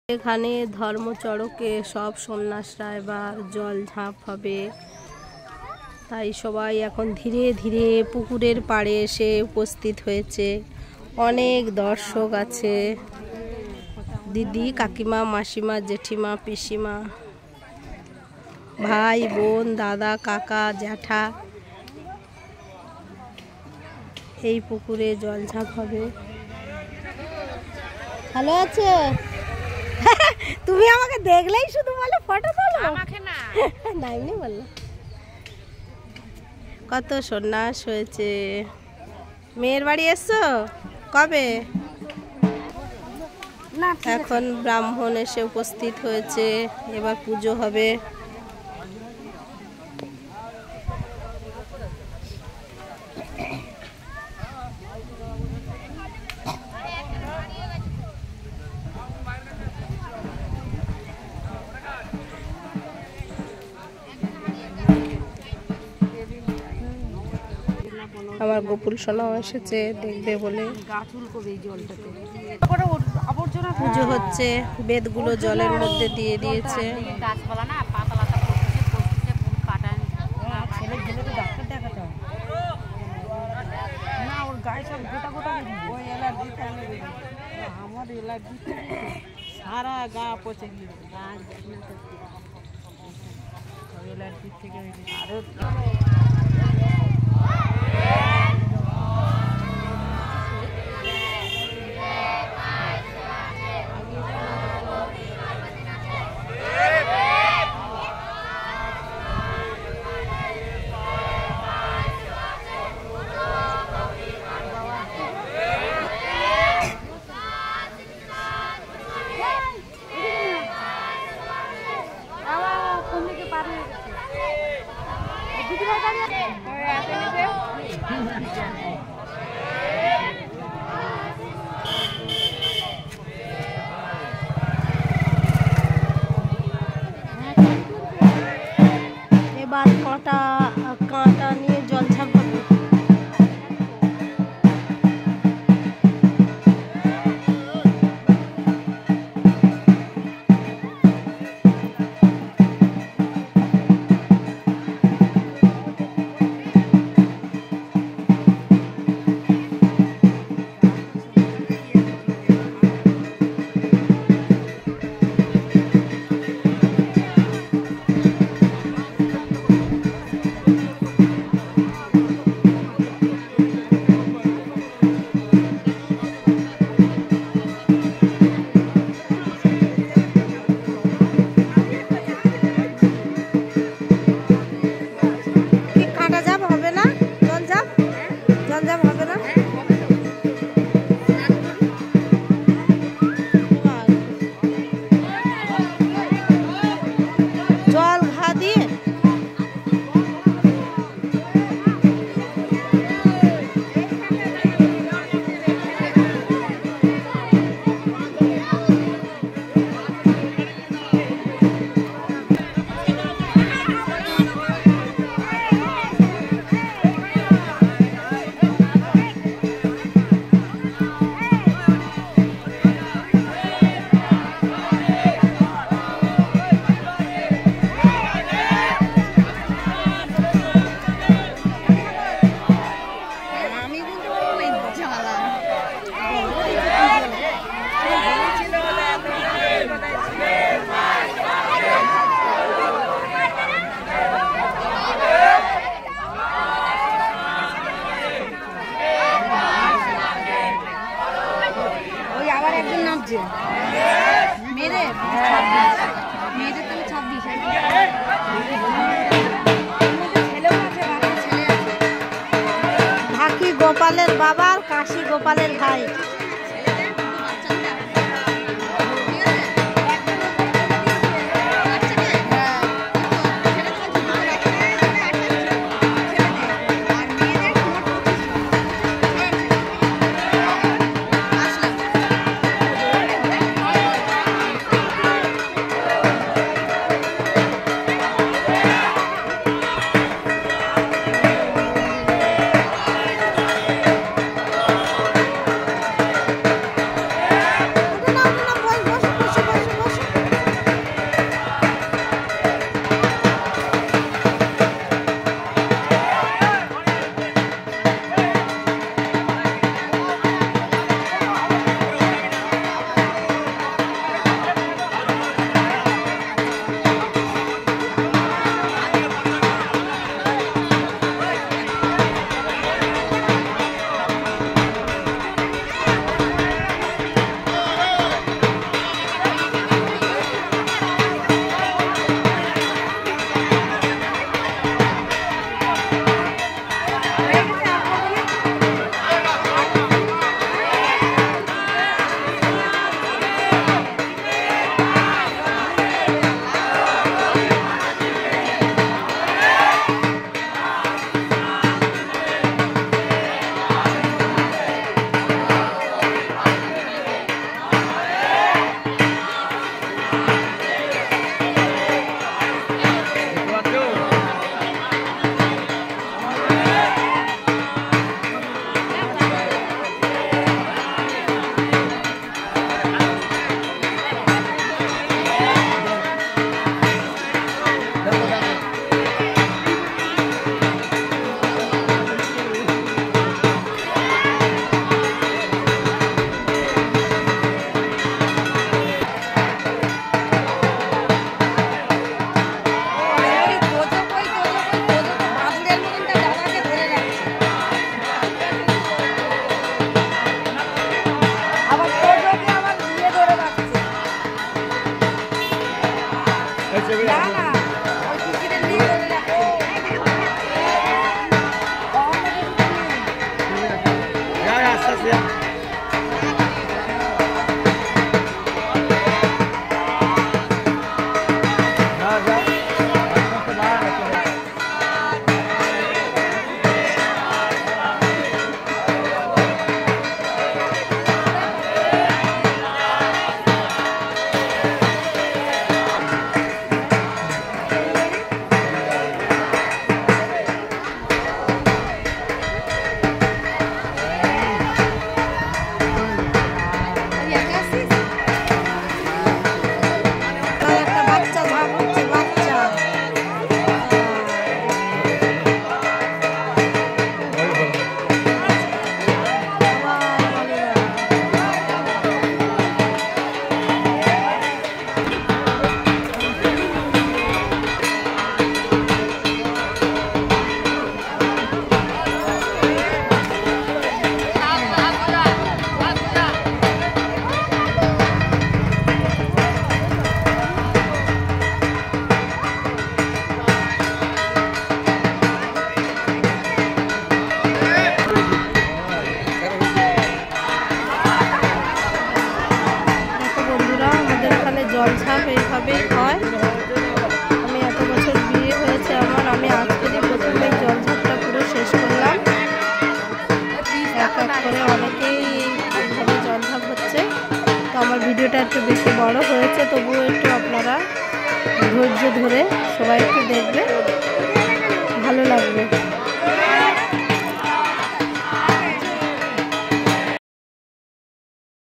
এখানে ধর্মচড়কে সব সন্ন্যাসরা এবার জল ঝাঁপ হবে, তাই সবাই এখন ধীরে ধীরে পুকুরের পাড়ে এসে উপস্থিত হয়েছে। অনেক দর্শক আছে, দিদি, কাকিমা, মাসিমা, জেঠিমা, পিসিমা, ভাই বোন, দাদা, কাকা, জ্যাঠা। এই পুকুরে জল ঝাঁপ হবে। ভালো আছে? তুমি আমাকে দেখলেই শুধু বলো ফটো তোলো, আমাকে না নাইনি বললো। কত সন্ন্যাস হয়েছে। মেয়ের বাড়ি এসছো কবে? এখন ব্রাহ্মণ এসে উপস্থিত হয়েছে, এবার পুজো হবে। আমার গোপুল সোনাও এসেছে দেখবে বলে। পুজো হচ্ছে, বেদগুলো জলের মধ্যে দিয়ে দিয়েছে। সারা গা পচে থেকে এবার কাঁটা নিয়ে জল ঝাঁপ হবে। ঢাকি গোপালের বাবা আর কাশি গোপালের ভাই। ভিডিওটা একটু বেশি বড় হয়েছে, তবুও একটু আপনারা ধৈর্য ধরে সবাই একটু দেখবে।